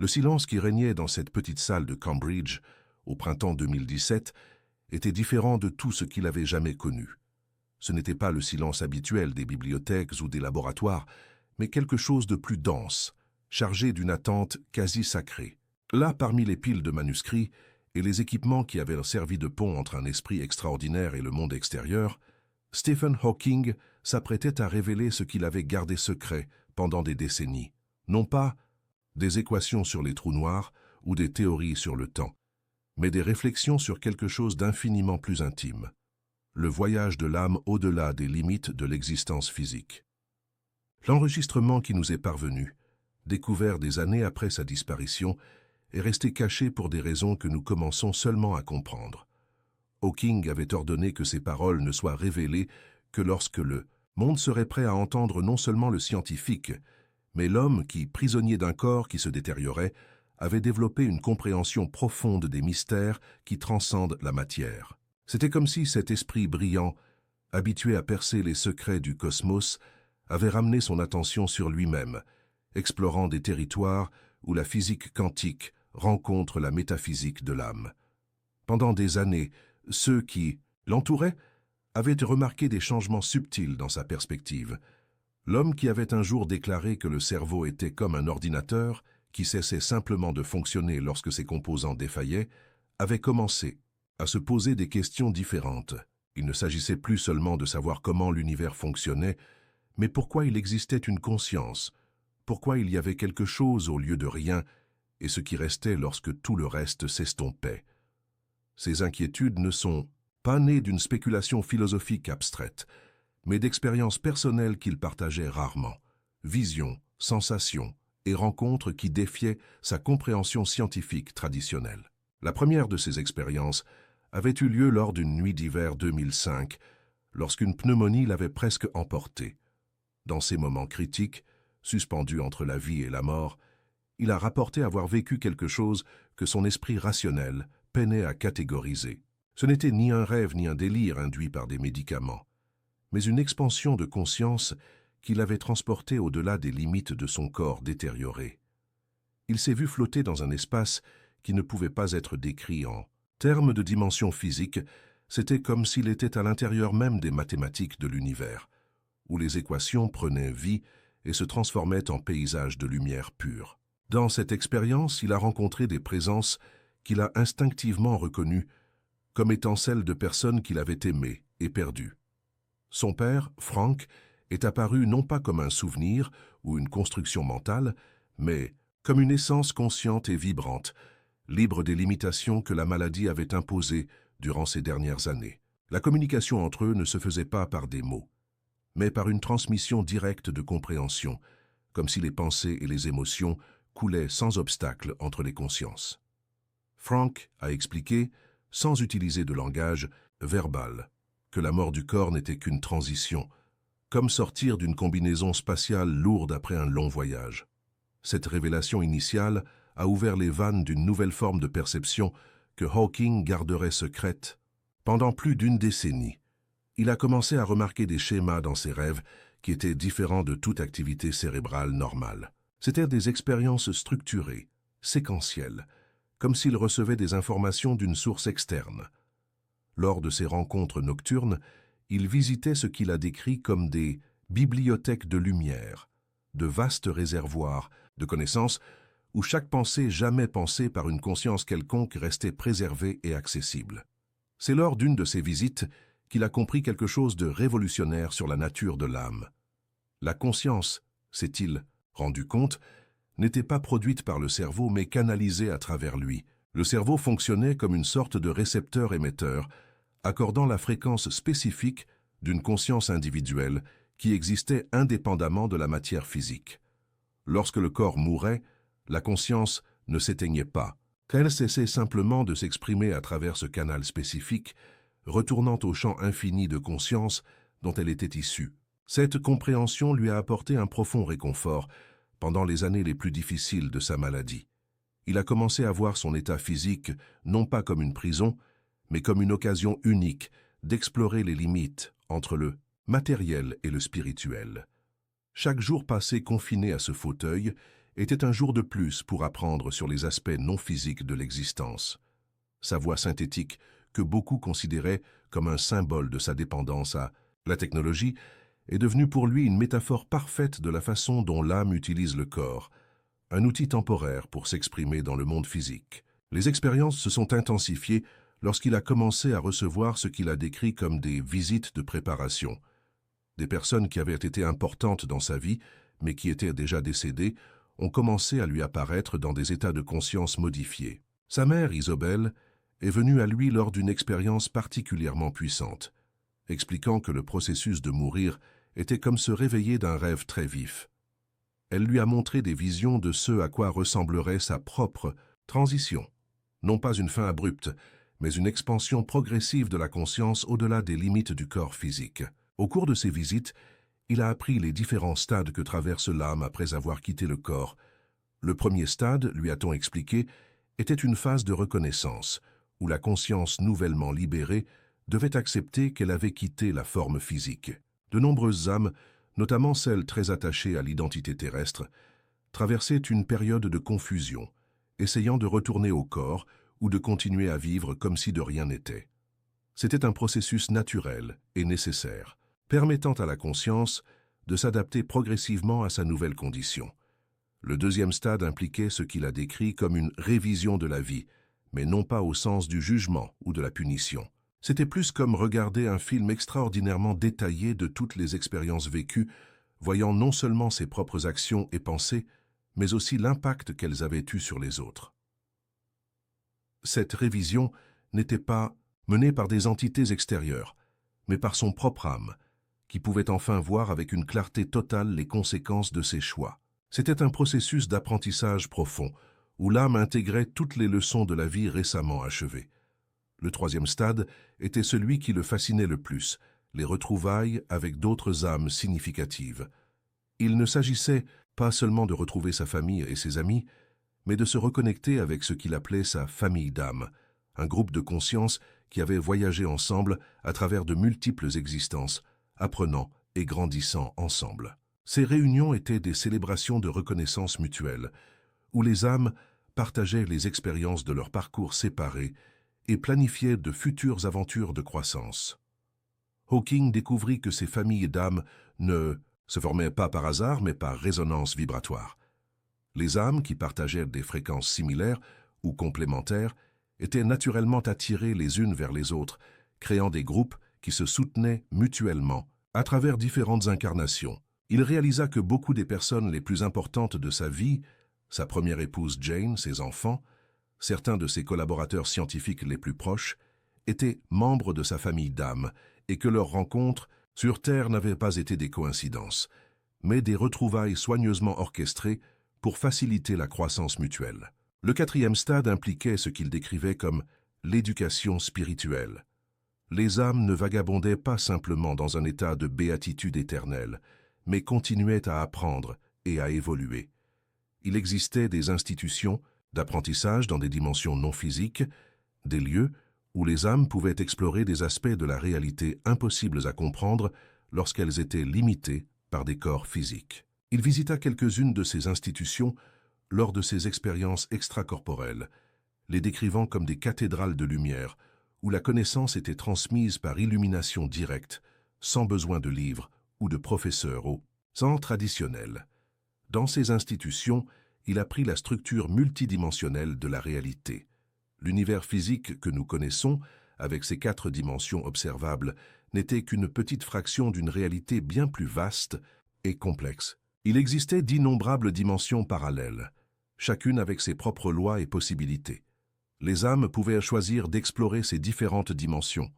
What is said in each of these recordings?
Le silence qui régnait dans cette petite salle de Cambridge, au printemps 2017, était différent de tout ce qu'il avait jamais connu. Ce n'était pas le silence habituel des bibliothèques ou des laboratoires, mais quelque chose de plus dense, chargé d'une attente quasi sacrée. Là, parmi les piles de manuscrits et les équipements qui avaient servi de pont entre un esprit extraordinaire et le monde extérieur, Stephen Hawking s'apprêtait à révéler ce qu'il avait gardé secret pendant des décennies. Non pas des équations sur les trous noirs ou des théories sur le temps, mais des réflexions sur quelque chose d'infiniment plus intime. Le voyage de l'âme au-delà des limites de l'existence physique. L'enregistrement qui nous est parvenu, découvert des années après sa disparition, est resté caché pour des raisons que nous commençons seulement à comprendre. Hawking avait ordonné que ces paroles ne soient révélées que lorsque le monde serait prêt à entendre non seulement le scientifique, mais l'homme qui, prisonnier d'un corps qui se détériorait, avait développé une compréhension profonde des mystères qui transcendent la matière. C'était comme si cet esprit brillant, habitué à percer les secrets du cosmos, avait ramené son attention sur lui-même, explorant des territoires où la physique quantique rencontre la métaphysique de l'âme. Pendant des années, ceux qui l'entouraient avaient remarqué des changements subtils dans sa perspective. L'homme qui avait un jour déclaré que le cerveau était comme un ordinateur qui cessait simplement de fonctionner lorsque ses composants défaillaient, avait commencé à se poser des questions différentes. Il ne s'agissait plus seulement de savoir comment l'univers fonctionnait, mais pourquoi il existait une conscience, pourquoi il y avait quelque chose au lieu de rien, et ce qui restait lorsque tout le reste s'estompait. Ces inquiétudes ne sont pas nées d'une spéculation philosophique abstraite, mais d'expériences personnelles qu'il partageait rarement, visions, sensations et rencontres qui défiaient sa compréhension scientifique traditionnelle. La première de ces expériences avait eu lieu lors d'une nuit d'hiver 2005, lorsqu'une pneumonie l'avait presque emporté. Dans ces moments critiques, suspendu entre la vie et la mort, il a rapporté avoir vécu quelque chose que son esprit rationnel peinait à catégoriser. Ce n'était ni un rêve ni un délire induit par des médicaments, mais une expansion de conscience qui l'avait transporté au-delà des limites de son corps détérioré. Il s'est vu flotter dans un espace qui ne pouvait pas être décrit en termes de dimension physique. C'était comme s'il était à l'intérieur même des mathématiques de l'univers, où les équations prenaient vie et se transformaient en paysages de lumière pure. Dans cette expérience, il a rencontré des présences qu'il a instinctivement reconnues comme étant celles de personnes qu'il avait aimées et perdues. Son père, Frank, est apparu non pas comme un souvenir ou une construction mentale, mais comme une essence consciente et vibrante, libre des limitations que la maladie avait imposées durant ces dernières années. La communication entre eux ne se faisait pas par des mots, mais par une transmission directe de compréhension, comme si les pensées et les émotions coulaient sans obstacle entre les consciences. Frank a expliqué, sans utiliser de langage verbal, que la mort du corps n'était qu'une transition, comme sortir d'une combinaison spatiale lourde après un long voyage. Cette révélation initiale a ouvert les vannes d'une nouvelle forme de perception que Hawking garderait secrète. Pendant plus d'une décennie, il a commencé à remarquer des schémas dans ses rêves qui étaient différents de toute activité cérébrale normale. C'étaient des expériences structurées, séquentielles, comme s'il recevait des informations d'une source externe. Lors de ces rencontres nocturnes, il visitait ce qu'il a décrit comme des bibliothèques de lumière, de vastes réservoirs de connaissances où chaque pensée jamais pensée par une conscience quelconque restait préservée et accessible. C'est lors d'une de ces visites qu'il a compris quelque chose de révolutionnaire sur la nature de l'âme. La conscience, s'est-il rendu compte, n'était pas produite par le cerveau mais canalisée à travers lui. Le cerveau fonctionnait comme une sorte de récepteur-émetteur, accordant la fréquence spécifique d'une conscience individuelle qui existait indépendamment de la matière physique. Lorsque le corps mourait, la conscience ne s'éteignait pas, car elle cessait simplement de s'exprimer à travers ce canal spécifique, retournant au champ infini de conscience dont elle était issue. Cette compréhension lui a apporté un profond réconfort pendant les années les plus difficiles de sa maladie. Il a commencé à voir son état physique non pas comme une prison, mais comme une occasion unique d'explorer les limites entre le matériel et le spirituel. Chaque jour passé confiné à ce fauteuil était un jour de plus pour apprendre sur les aspects non physiques de l'existence. Sa voix synthétique, que beaucoup considéraient comme un symbole de sa dépendance à la technologie, est devenue pour lui une métaphore parfaite de la façon dont l'âme utilise le corps, un outil temporaire pour s'exprimer dans le monde physique. Les expériences se sont intensifiées lorsqu'il a commencé à recevoir ce qu'il a décrit comme des visites de préparation. Des personnes qui avaient été importantes dans sa vie, mais qui étaient déjà décédées, ont commencé à lui apparaître dans des états de conscience modifiés. Sa mère, Isobel, est venue à lui lors d'une expérience particulièrement puissante, expliquant que le processus de mourir était comme se réveiller d'un rêve très vif. Elle lui a montré des visions de ce à quoi ressemblerait sa propre transition. Non pas une fin abrupte, mais une expansion progressive de la conscience au-delà des limites du corps physique. Au cours de ces visites, il a appris les différents stades que traverse l'âme après avoir quitté le corps. Le premier stade, lui a-t-on expliqué, était une phase de reconnaissance, où la conscience nouvellement libérée devait accepter qu'elle avait quitté la forme physique. De nombreuses âmes, notamment celles très attachées à l'identité terrestre, traversaient une période de confusion, essayant de retourner au corps ou de continuer à vivre comme si de rien n'était. C'était un processus naturel et nécessaire, permettant à la conscience de s'adapter progressivement à sa nouvelle condition. Le deuxième stade impliquait ce qu'il a décrit comme une révision de la vie, mais non pas au sens du jugement ou de la punition. C'était plus comme regarder un film extraordinairement détaillé de toutes les expériences vécues, voyant non seulement ses propres actions et pensées, mais aussi l'impact qu'elles avaient eu sur les autres. Cette révision n'était pas menée par des entités extérieures, mais par son propre âme, qui pouvait enfin voir avec une clarté totale les conséquences de ses choix. C'était un processus d'apprentissage profond, où l'âme intégrait toutes les leçons de la vie récemment achevées. Le troisième stade était celui qui le fascinait le plus, les retrouvailles avec d'autres âmes significatives. Il ne s'agissait pas seulement de retrouver sa famille et ses amis, mais de se reconnecter avec ce qu'il appelait sa famille d'âmes, un groupe de conscience qui avait voyagé ensemble à travers de multiples existences, apprenant et grandissant ensemble. Ces réunions étaient des célébrations de reconnaissance mutuelle, où les âmes partageaient les expériences de leur parcours séparés et planifiaient de futures aventures de croissance. Hawking découvrit que ces familles d'âmes ne se formaient pas par hasard, mais par résonance vibratoire. Les âmes qui partageaient des fréquences similaires ou complémentaires étaient naturellement attirées les unes vers les autres, créant des groupes qui se soutenaient mutuellement à travers différentes incarnations. Il réalisa que beaucoup des personnes les plus importantes de sa vie, sa première épouse Jane, ses enfants, certains de ses collaborateurs scientifiques les plus proches, étaient membres de sa famille d'âmes et que leurs rencontres sur Terre n'avaient pas été des coïncidences, mais des retrouvailles soigneusement orchestrées pour faciliter la croissance mutuelle. Le quatrième stade impliquait ce qu'il décrivait comme l'éducation spirituelle. Les âmes ne vagabondaient pas simplement dans un état de béatitude éternelle, mais continuaient à apprendre et à évoluer. Il existait des institutions d'apprentissage dans des dimensions non physiques, des lieux où les âmes pouvaient explorer des aspects de la réalité impossibles à comprendre lorsqu'elles étaient limitées par des corps physiques. Il visita quelques-unes de ces institutions lors de ses expériences extracorporelles, les décrivant comme des cathédrales de lumière, où la connaissance était transmise par illumination directe, sans besoin de livres ou de professeurs au sens traditionnel. Dans ces institutions, il apprit la structure multidimensionnelle de la réalité. L'univers physique que nous connaissons, avec ses 4 dimensions observables, n'était qu'une petite fraction d'une réalité bien plus vaste et complexe. Il existait d'innombrables dimensions parallèles, chacune avec ses propres lois et possibilités. Les âmes pouvaient choisir d'explorer ces différentes dimensions,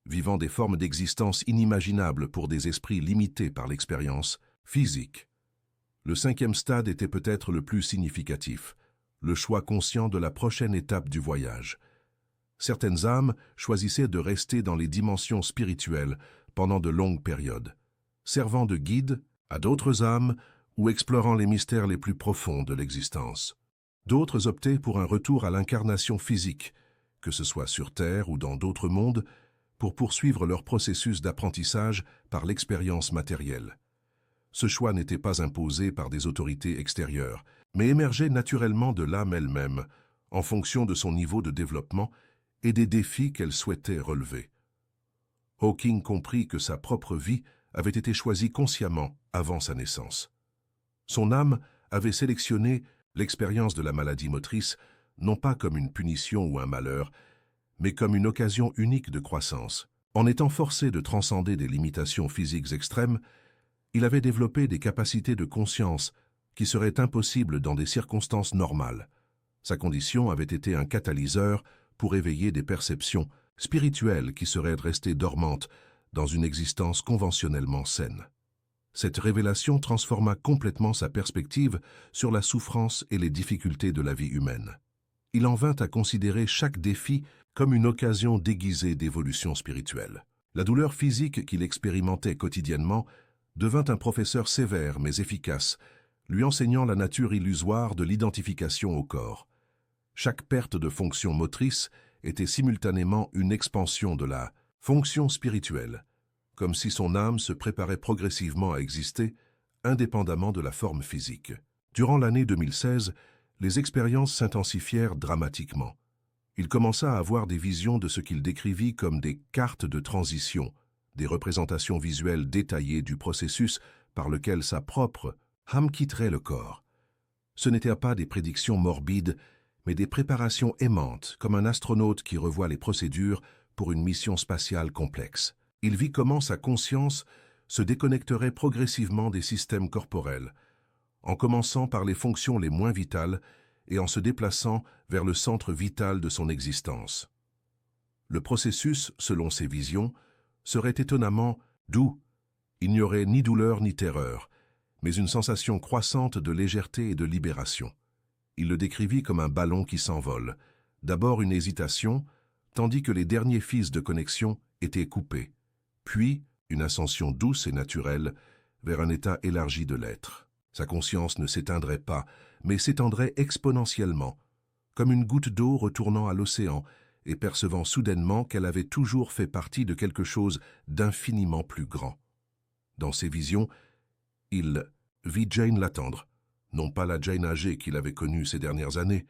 vivant des formes d'existence inimaginables pour des esprits limités par l'expérience physique. Le 5e stade était peut-être le plus significatif, le choix conscient de la prochaine étape du voyage. Certaines âmes choisissaient de rester dans les dimensions spirituelles pendant de longues périodes, servant de guide à d'autres âmes ou explorant les mystères les plus profonds de l'existence. D'autres optaient pour un retour à l'incarnation physique, que ce soit sur Terre ou dans d'autres mondes, pour poursuivre leur processus d'apprentissage par l'expérience matérielle. Ce choix n'était pas imposé par des autorités extérieures, mais émergeait naturellement de l'âme elle-même, en fonction de son niveau de développement et des défis qu'elle souhaitait relever. Hawking comprit que sa propre vie avait été choisie consciemment avant sa naissance. Son âme avait sélectionné l'expérience de la maladie motrice non pas comme une punition ou un malheur, mais comme une occasion unique de croissance. En étant forcé de transcender des limitations physiques extrêmes, il avait développé des capacités de conscience qui seraient impossibles dans des circonstances normales. Sa condition avait été un catalyseur pour éveiller des perceptions spirituelles qui seraient restées dormantes dans une existence conventionnellement saine. Cette révélation transforma complètement sa perspective sur la souffrance et les difficultés de la vie humaine. Il en vint à considérer chaque défi comme une occasion déguisée d'évolution spirituelle. La douleur physique qu'il expérimentait quotidiennement devint un professeur sévère mais efficace, lui enseignant la nature illusoire de l'identification au corps. Chaque perte de fonction motrice était simultanément une expansion de la fonction spirituelle, comme si son âme se préparait progressivement à exister, indépendamment de la forme physique. Durant l'année 2016, les expériences s'intensifièrent dramatiquement. Il commença à avoir des visions de ce qu'il décrivit comme des cartes de transition, des représentations visuelles détaillées du processus par lequel sa propre âme quitterait le corps. Ce n'étaient pas des prédictions morbides, mais des préparations aimantes, comme un astronaute qui revoit les procédures pour une mission spatiale complexe. Il vit comment sa conscience se déconnecterait progressivement des systèmes corporels, en commençant par les fonctions les moins vitales et en se déplaçant vers le centre vital de son existence. Le processus, selon ses visions, serait étonnamment doux. Il n'y aurait ni douleur ni terreur, mais une sensation croissante de légèreté et de libération. Il le décrivit comme un ballon qui s'envole, d'abord une hésitation, tandis que les derniers fils de connexion étaient coupés, puis une ascension douce et naturelle vers un état élargi de l'être. Sa conscience ne s'éteindrait pas, mais s'étendrait exponentiellement, comme une goutte d'eau retournant à l'océan et percevant soudainement qu'elle avait toujours fait partie de quelque chose d'infiniment plus grand. Dans ses visions, il vit Jane l'attendre, non pas la Jane âgée qu'il avait connue ces dernières années,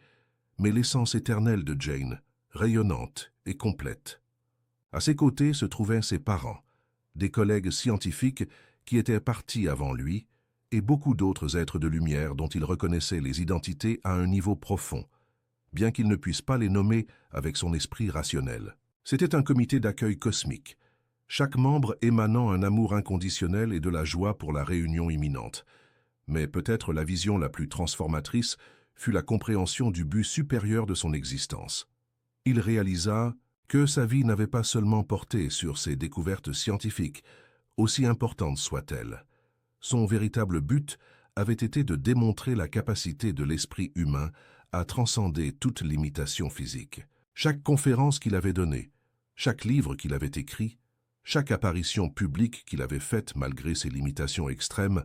mais l'essence éternelle de Jane, rayonnante et complète. À ses côtés se trouvaient ses parents, des collègues scientifiques qui étaient partis avant lui, et beaucoup d'autres êtres de lumière dont il reconnaissait les identités à un niveau profond, bien qu'il ne puisse pas les nommer avec son esprit rationnel. C'était un comité d'accueil cosmique, chaque membre émanant un amour inconditionnel et de la joie pour la réunion imminente. Mais peut-être la vision la plus transformatrice fut la compréhension du but supérieur de son existence. Il réalisa que sa vie n'avait pas seulement porté sur ses découvertes scientifiques, aussi importantes soient-elles. Son véritable but avait été de démontrer la capacité de l'esprit humain à transcender toute limitation physique. Chaque conférence qu'il avait donnée, chaque livre qu'il avait écrit, chaque apparition publique qu'il avait faite malgré ses limitations extrêmes,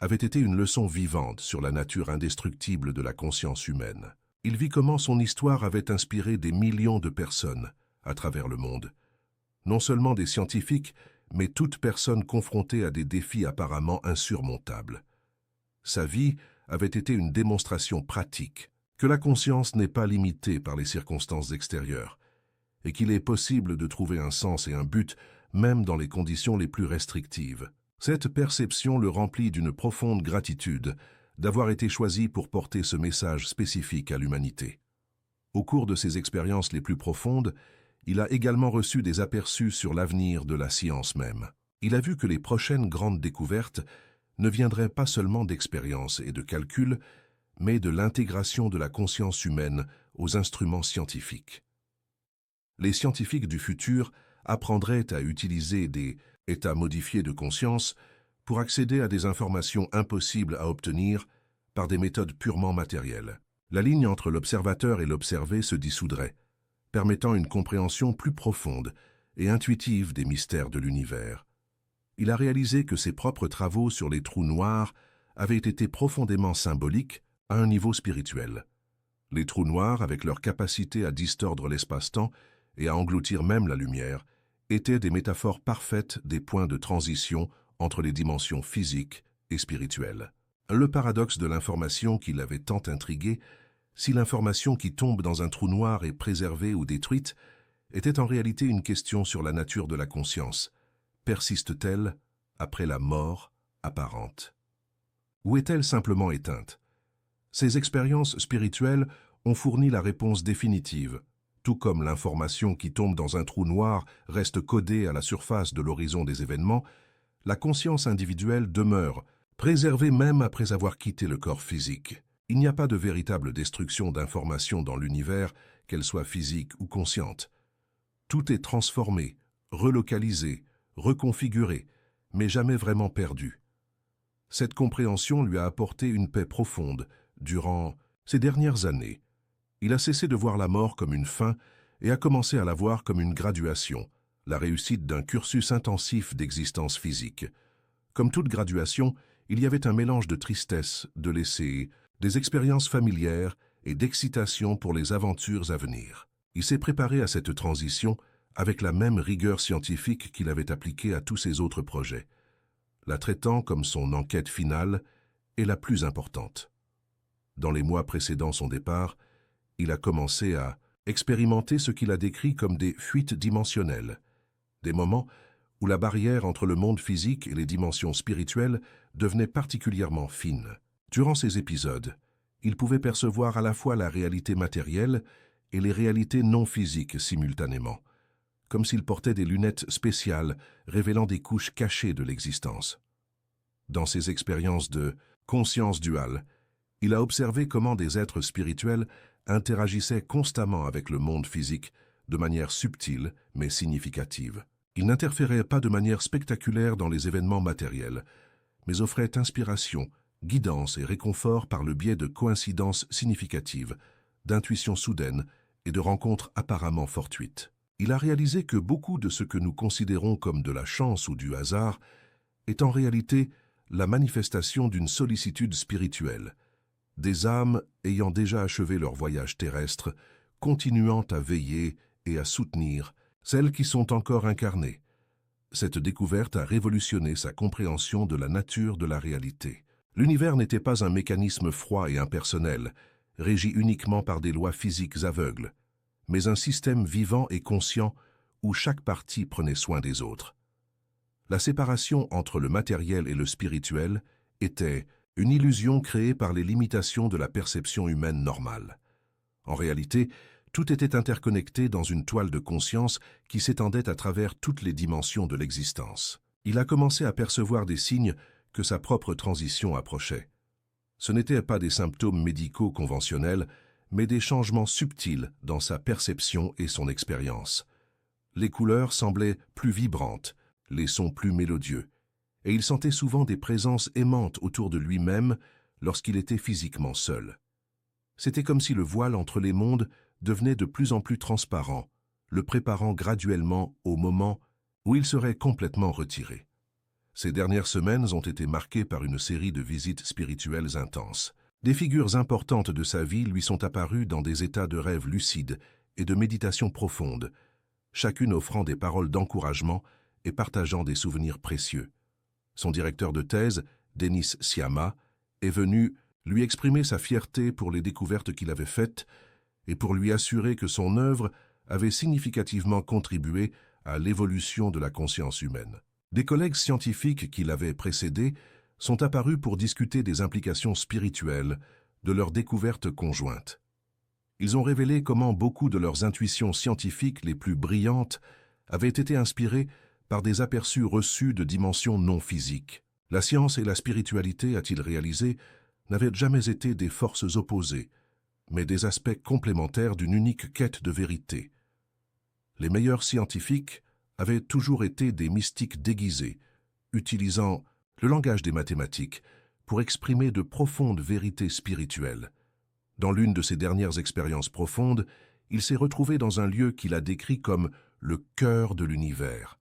avait été une leçon vivante sur la nature indestructible de la conscience humaine. Il vit comment son histoire avait inspiré des millions de personnes à travers le monde. Non seulement des scientifiques, mais toute personne confrontée à des défis apparemment insurmontables. Sa vie avait été une démonstration pratique que la conscience n'est pas limitée par les circonstances extérieures et qu'il est possible de trouver un sens et un but même dans les conditions les plus restrictives. Cette perception le remplit d'une profonde gratitude d'avoir été choisi pour porter ce message spécifique à l'humanité. Au cours de ses expériences les plus profondes, il a également reçu des aperçus sur l'avenir de la science même. Il a vu que les prochaines grandes découvertes ne viendraient pas seulement d'expériences et de calculs, mais de l'intégration de la conscience humaine aux instruments scientifiques. Les scientifiques du futur apprendraient à utiliser des états modifiés de conscience pour accéder à des informations impossibles à obtenir par des méthodes purement matérielles. La ligne entre l'observateur et l'observé se dissoudrait, permettant une compréhension plus profonde et intuitive des mystères de l'univers. Il a réalisé que ses propres travaux sur les trous noirs avaient été profondément symboliques à un niveau spirituel. Les trous noirs, avec leur capacité à distordre l'espace-temps et à engloutir même la lumière, étaient des métaphores parfaites des points de transition entre les dimensions physiques et spirituelles. Le paradoxe de l'information qui l'avait tant intrigué, si l'information qui tombe dans un trou noir est préservée ou détruite, était en réalité une question sur la nature de la conscience. Persiste-t-elle après la mort apparente? Ou est-elle simplement éteinte? Ces expériences spirituelles ont fourni la réponse définitive. Tout comme l'information qui tombe dans un trou noir reste codée à la surface de l'horizon des événements, la conscience individuelle demeure, préservée même après avoir quitté le corps physique. Il n'y a pas de véritable destruction d'informations dans l'univers, qu'elle soit physique ou consciente. Tout est transformé, relocalisé, reconfiguré, mais jamais vraiment perdu. Cette compréhension lui a apporté une paix profonde durant ces dernières années. Il a cessé de voir la mort comme une fin et a commencé à la voir comme une graduation, la réussite d'un cursus intensif d'existence physique. Comme toute graduation, il y avait un mélange de tristesse, de laisser, des expériences familières et d'excitation pour les aventures à venir. Il s'est préparé à cette transition avec la même rigueur scientifique qu'il avait appliquée à tous ses autres projets, la traitant comme son enquête finale et la plus importante. Dans les mois précédant son départ, il a commencé à expérimenter ce qu'il a décrit comme des fuites dimensionnelles, des moments où la barrière entre le monde physique et les dimensions spirituelles devenait particulièrement fine. Durant ces épisodes, il pouvait percevoir à la fois la réalité matérielle et les réalités non physiques simultanément, comme s'il portait des lunettes spéciales révélant des couches cachées de l'existence. Dans ses expériences de conscience duale, il a observé comment des êtres spirituels interagissaient constamment avec le monde physique de manière subtile mais significative. Ils n'interféraient pas de manière spectaculaire dans les événements matériels, mais offraient inspiration, guidance et réconfort par le biais de coïncidences significatives, d'intuitions soudaines et de rencontres apparemment fortuites. Il a réalisé que beaucoup de ce que nous considérons comme de la chance ou du hasard est en réalité la manifestation d'une sollicitude spirituelle, des âmes ayant déjà achevé leur voyage terrestre, continuant à veiller et à soutenir celles qui sont encore incarnées. Cette découverte a révolutionné sa compréhension de la nature de la réalité. L'univers n'était pas un mécanisme froid et impersonnel, régi uniquement par des lois physiques aveugles, mais un système vivant et conscient où chaque partie prenait soin des autres. La séparation entre le matériel et le spirituel était une illusion créée par les limitations de la perception humaine normale. En réalité, tout était interconnecté dans une toile de conscience qui s'étendait à travers toutes les dimensions de l'existence. Il a commencé à percevoir des signes que sa propre transition approchait. Ce n'étaient pas des symptômes médicaux conventionnels, mais des changements subtils dans sa perception et son expérience. Les couleurs semblaient plus vibrantes, les sons plus mélodieux, et il sentait souvent des présences aimantes autour de lui-même lorsqu'il était physiquement seul. C'était comme si le voile entre les mondes devenait de plus en plus transparent, le préparant graduellement au moment où il serait complètement retiré. Ces dernières semaines ont été marquées par une série de visites spirituelles intenses. Des figures importantes de sa vie lui sont apparues dans des états de rêve lucides et de méditation profonde, chacune offrant des paroles d'encouragement et partageant des souvenirs précieux. Son directeur de thèse, Denis Siama, est venu lui exprimer sa fierté pour les découvertes qu'il avait faites et pour lui assurer que son œuvre avait significativement contribué à l'évolution de la conscience humaine. Des collègues scientifiques qui l'avaient précédé sont apparus pour discuter des implications spirituelles de leurs découvertes conjointes. Ils ont révélé comment beaucoup de leurs intuitions scientifiques les plus brillantes avaient été inspirées par des aperçus reçus de dimensions non physiques. La science et la spiritualité, a-t-il réalisé, n'avaient jamais été des forces opposées, mais des aspects complémentaires d'une unique quête de vérité. Les meilleurs scientifiques avaient toujours été des mystiques déguisés, utilisant le langage des mathématiques pour exprimer de profondes vérités spirituelles. Dans l'une de ses dernières expériences profondes, il s'est retrouvé dans un lieu qu'il a décrit comme le cœur de l'univers,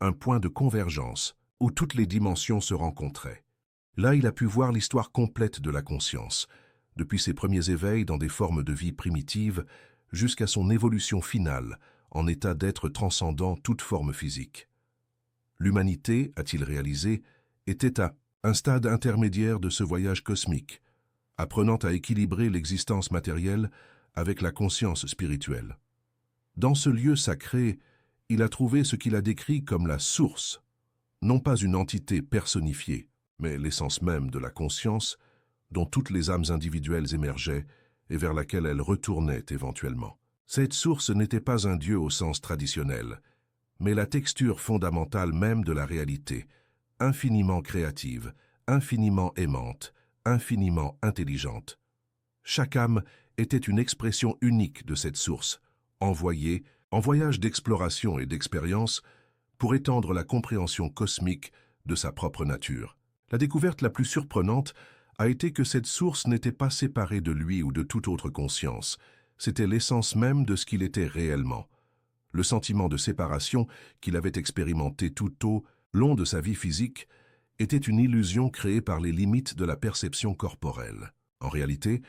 un point de convergence où toutes les dimensions se rencontraient. Là, il a pu voir l'histoire complète de la conscience, depuis ses premiers éveils dans des formes de vie primitives jusqu'à son évolution finale en état d'être transcendant toute forme physique. L'humanité, a-t-il réalisé, était à un stade intermédiaire de ce voyage cosmique, apprenant à équilibrer l'existence matérielle avec la conscience spirituelle. Dans ce lieu sacré, il a trouvé ce qu'il a décrit comme la source, non pas une entité personnifiée, mais l'essence même de la conscience dont toutes les âmes individuelles émergeaient et vers laquelle elles retournaient éventuellement. Cette source n'était pas un Dieu au sens traditionnel, mais la texture fondamentale même de la réalité, infiniment créative, infiniment aimante, infiniment intelligente. Chaque âme était une expression unique de cette source, envoyée, en voyage d'exploration et d'expérience, pour étendre la compréhension cosmique de sa propre nature. La découverte la plus surprenante a été que cette source n'était pas séparée de lui ou de toute autre conscience. C'était l'essence même de ce qu'il était réellement. Le sentiment de séparation qu'il avait expérimenté tout au long de sa vie physique était une illusion créée par les limites de la perception corporelle. En réalité,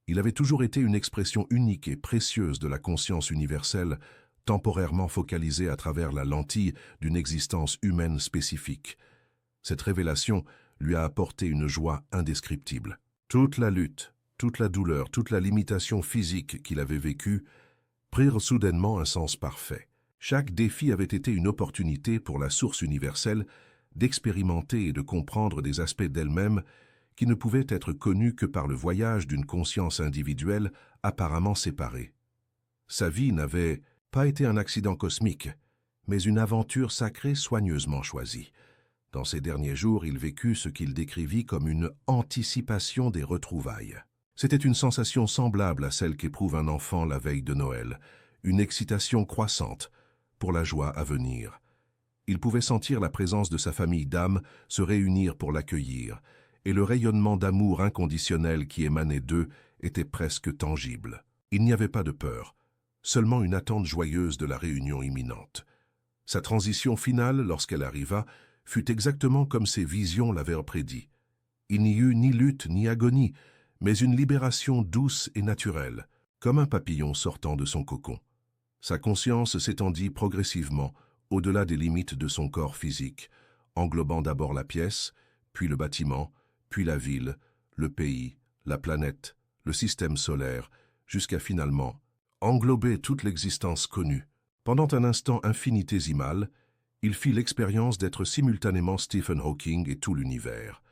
il avait toujours été une expression unique et précieuse de la conscience universelle, temporairement focalisée à travers la lentille d'une existence humaine spécifique. Cette révélation lui a apporté une joie indescriptible. Toute la lutte, toute la douleur, toute la limitation physique qu'il avait vécue prirent soudainement un sens parfait. Chaque défi avait été une opportunité pour la source universelle d'expérimenter et de comprendre des aspects d'elle-même qui ne pouvaient être connus que par le voyage d'une conscience individuelle apparemment séparée. Sa vie n'avait pas été un accident cosmique, mais une aventure sacrée soigneusement choisie. Dans ces derniers jours, il vécut ce qu'il décrivit comme une anticipation des retrouvailles. C'était une sensation semblable à celle qu'éprouve un enfant la veille de Noël, une excitation croissante pour la joie à venir. Il pouvait sentir la présence de sa famille d'âmes se réunir pour l'accueillir, et le rayonnement d'amour inconditionnel qui émanait d'eux était presque tangible. Il n'y avait pas de peur, seulement une attente joyeuse de la réunion imminente. Sa transition finale, lorsqu'elle arriva, fut exactement comme ses visions l'avaient prédit. Il n'y eut ni lutte ni agonie, mais une libération douce et naturelle, comme un papillon sortant de son cocon. Sa conscience s'étendit progressivement au-delà des limites de son corps physique, englobant d'abord la pièce, puis le bâtiment, puis la ville, le pays, la planète, le système solaire, jusqu'à finalement englober toute l'existence connue. Pendant un instant infinitésimal, il fit l'expérience d'être simultanément Stephen Hawking et tout l'univers.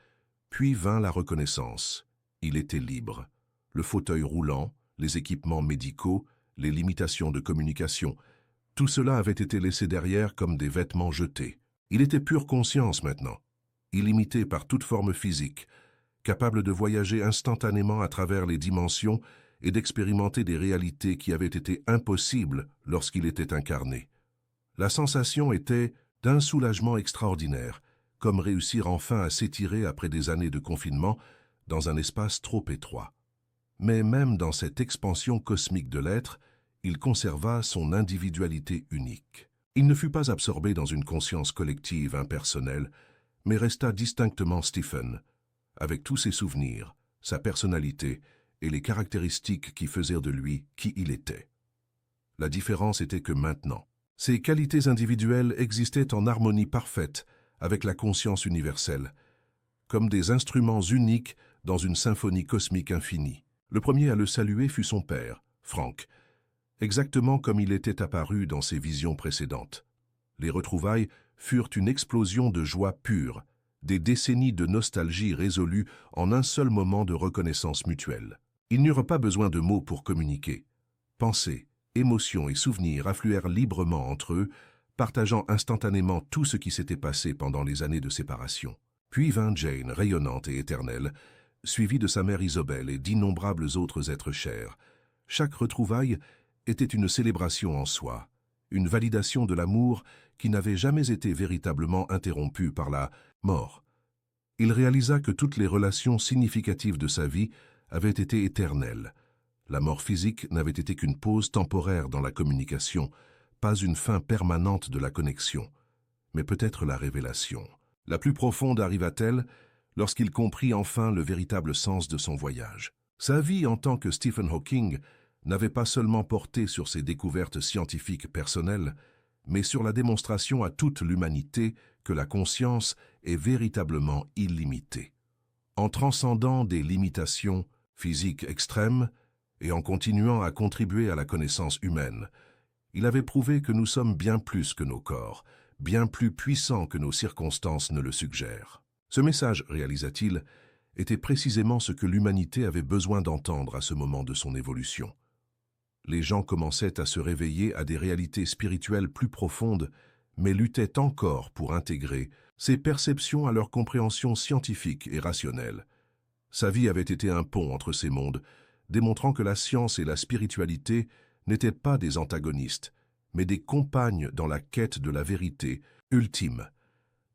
Puis vint la reconnaissance. Il était libre. Le fauteuil roulant, les équipements médicaux, les limitations de communication, tout cela avait été laissé derrière comme des vêtements jetés. Il était pure conscience maintenant, illimité par toute forme physique, capable de voyager instantanément à travers les dimensions et d'expérimenter des réalités qui avaient été impossibles lorsqu'il était incarné. La sensation était d'un soulagement extraordinaire, comme réussir enfin à s'étirer après des années de confinement dans un espace trop étroit. Mais même dans cette expansion cosmique de l'être, il conserva son individualité unique. Il ne fut pas absorbé dans une conscience collective impersonnelle, mais resta distinctement Stephen, avec tous ses souvenirs, sa personnalité et les caractéristiques qui faisaient de lui qui il était. La différence était que maintenant, ses qualités individuelles existaient en harmonie parfaite avec la conscience universelle, comme des instruments uniques dans une symphonie cosmique infinie. Le premier à le saluer fut son père, Frank, exactement comme il était apparu dans ses visions précédentes. Les retrouvailles furent une explosion de joie pure, des décennies de nostalgie résolues en un seul moment de reconnaissance mutuelle. Ils n'eurent pas besoin de mots pour communiquer. Pensées, émotions et souvenirs affluèrent librement entre eux, partageant instantanément tout ce qui s'était passé pendant les années de séparation. Puis vint Jane, rayonnante et éternelle, suivie de sa mère Isobel et d'innombrables autres êtres chers. Chaque retrouvaille était une célébration en soi, une validation de l'amour qui n'avait jamais été véritablement interrompue par la mort. Il réalisa que toutes les relations significatives de sa vie avaient été éternelles. La mort physique n'avait été qu'une pause temporaire dans la communication, pas une fin permanente de la connexion, mais peut-être la révélation. La plus profonde arriva-t-elle lorsqu'il comprit enfin le véritable sens de son voyage. Sa vie en tant que Stephen Hawking n'avait pas seulement porté sur ses découvertes scientifiques personnelles, mais sur la démonstration à toute l'humanité que la conscience est véritablement illimitée. En transcendant des limitations physiques extrêmes et en continuant à contribuer à la connaissance humaine, il avait prouvé que nous sommes bien plus que nos corps, bien plus puissants que nos circonstances ne le suggèrent. Ce message, réalisa-t-il, était précisément ce que l'humanité avait besoin d'entendre à ce moment de son évolution. Les gens commençaient à se réveiller à des réalités spirituelles plus profondes, mais luttaient encore pour intégrer ces perceptions à leur compréhension scientifique et rationnelle. Sa vie avait été un pont entre ces mondes, démontrant que la science et la spiritualité n'étaient pas des antagonistes, mais des compagnes dans la quête de la vérité ultime.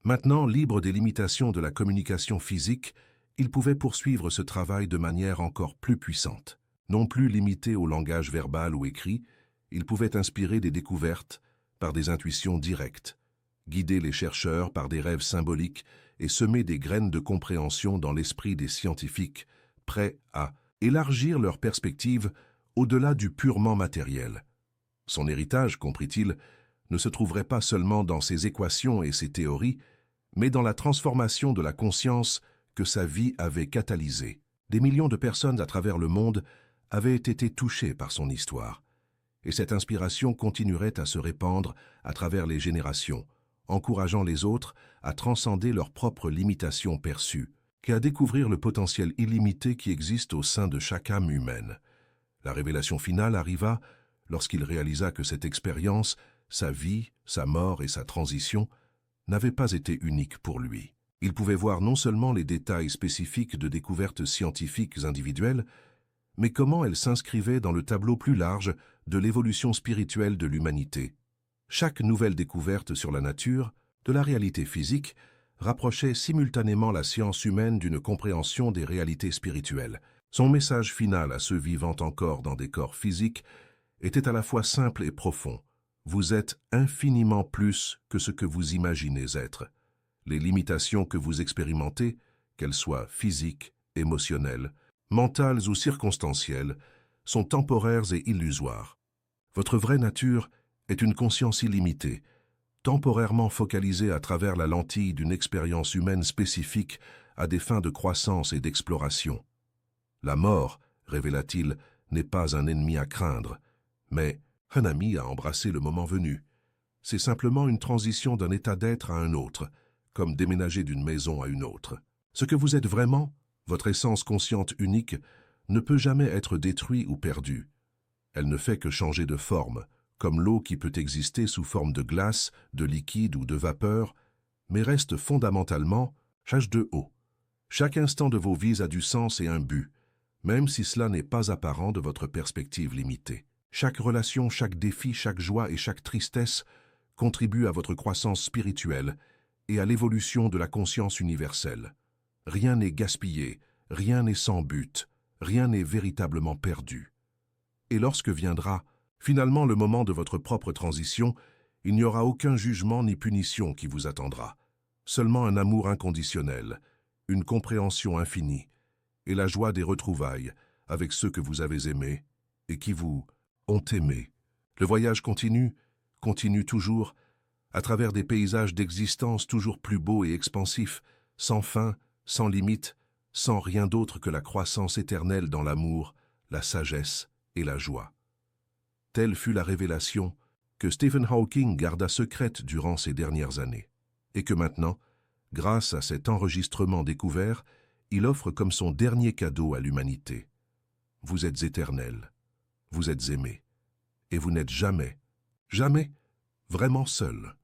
Maintenant, libre des limitations de la communication physique, il pouvait poursuivre ce travail de manière encore plus puissante. Non plus limité au langage verbal ou écrit, il pouvait inspirer des découvertes par des intuitions directes, guider les chercheurs par des rêves symboliques et semer des graines de compréhension dans l'esprit des scientifiques, prêts à élargir leurs perspectives au-delà du purement matériel. Son héritage, comprit-il, ne se trouverait pas seulement dans ses équations et ses théories, mais dans la transformation de la conscience que sa vie avait catalysée. Des millions de personnes à travers le monde avaient été touchées par son histoire, et cette inspiration continuerait à se répandre à travers les générations, encourageant les autres à transcender leurs propres limitations perçues, et à découvrir le potentiel illimité qui existe au sein de chaque âme humaine. La révélation finale arriva lorsqu'il réalisa que cette expérience, sa vie, sa mort et sa transition, n'avaient pas été uniques pour lui. Il pouvait voir non seulement les détails spécifiques de découvertes scientifiques individuelles, mais comment elles s'inscrivaient dans le tableau plus large de l'évolution spirituelle de l'humanité. Chaque nouvelle découverte sur la nature, de la réalité physique, rapprochait simultanément la science humaine d'une compréhension des réalités spirituelles. Son message final à ceux vivant encore dans des corps physiques était à la fois simple et profond. Vous êtes infiniment plus que ce que vous imaginez être. Les limitations que vous expérimentez, qu'elles soient physiques, émotionnelles, mentales ou circonstancielles, sont temporaires et illusoires. Votre vraie nature est une conscience illimitée, temporairement focalisée à travers la lentille d'une expérience humaine spécifique à des fins de croissance et d'exploration. La mort, révéla-t-il, n'est pas un ennemi à craindre, mais un ami à embrasser le moment venu. C'est simplement une transition d'un état d'être à un autre, comme déménager d'une maison à une autre. Ce que vous êtes vraiment, votre essence consciente unique, ne peut jamais être détruit ou perdu. Elle ne fait que changer de forme, comme l'eau qui peut exister sous forme de glace, de liquide ou de vapeur, mais reste fondamentalement H2O. Chaque instant de vos vies a du sens et un but, même si cela n'est pas apparent de votre perspective limitée. Chaque relation, chaque défi, chaque joie et chaque tristesse contribuent à votre croissance spirituelle et à l'évolution de la conscience universelle. Rien n'est gaspillé, rien n'est sans but, rien n'est véritablement perdu. Et lorsque viendra finalement le moment de votre propre transition, il n'y aura aucun jugement ni punition qui vous attendra, seulement un amour inconditionnel, une compréhension infinie et la joie des retrouvailles avec ceux que vous avez aimés et qui vous ont aimé. Le voyage continue toujours, à travers des paysages d'existence toujours plus beaux et expansifs, sans fin, sans limite, sans rien d'autre que la croissance éternelle dans l'amour, la sagesse et la joie. Telle fut la révélation que Stephen Hawking garda secrète durant ces dernières années, et que maintenant, grâce à cet enregistrement découvert, il offre comme son dernier cadeau à l'humanité. Vous êtes éternel, vous êtes aimé, et vous n'êtes jamais, jamais vraiment seul.